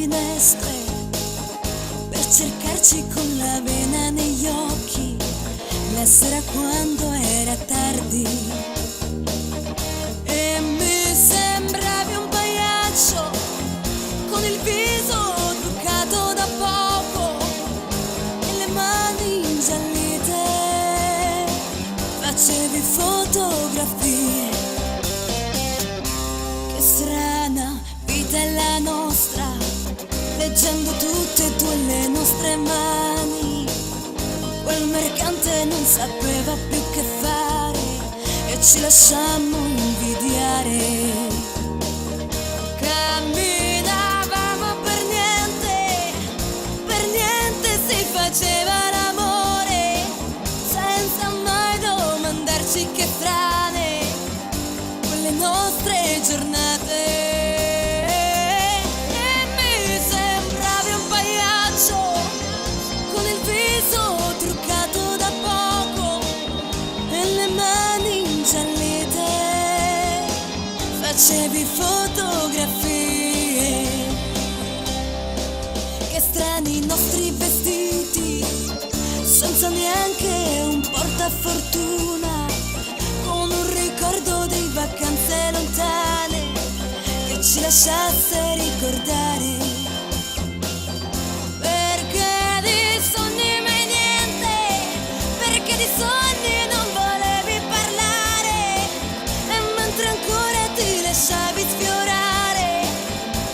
finestre per cercarci con la vena negli occhi, la sera quando era tardi. E mi sembravi un pagliaccio con il viso truccato da poco e le mani ingiallite. Facevi fotografie. Che strana vita è la nostra, leggendo tutte e due le nostre mani. Quel mercante non sapeva più che fare e ci lasciammo invidiare. Camminavamo per niente si faceva l'amore, senza mai domandarci che strane quelle nostre giornate. Facevi fotografie. Che strani i nostri vestiti, senza neanche un portafortuna, con un ricordo di vacanze lontane che ci lasciasse ricordare. Perché di sogni mai niente, perché di sogni non volevi parlare, e mentre ancora ti lasciavi sfiorare,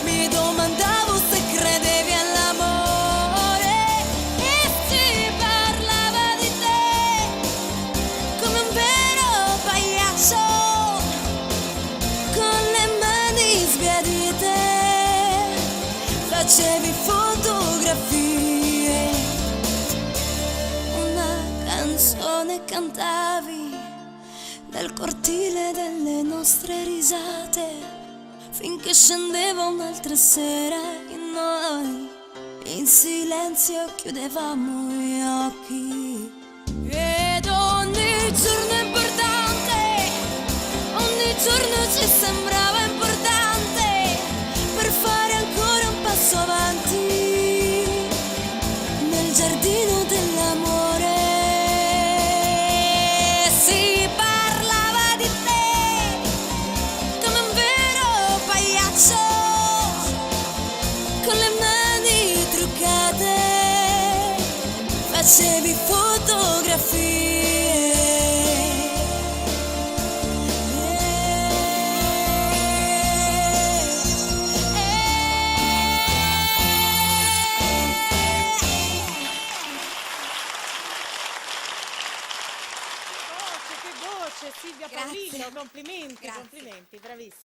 mi domandavo se credevi all'amore. E si parlava di te come un vero pagliaccio, con le mani sbiadite. Facevi fotografie, una canzone cantavi nel cortile delle nostre risate, finché scendeva un'altra sera e noi in silenzio chiudevamo gli occhi. Ed ogni giorno è importante, ogni giorno ci sembrava importante per fare ancora un passo avanti nel giardino dell'amore. Con le mani truccate facevi fotografie. Che voce, Silvia Grazie. Paolillo, complimenti, Grazie. complimenti, bravissima.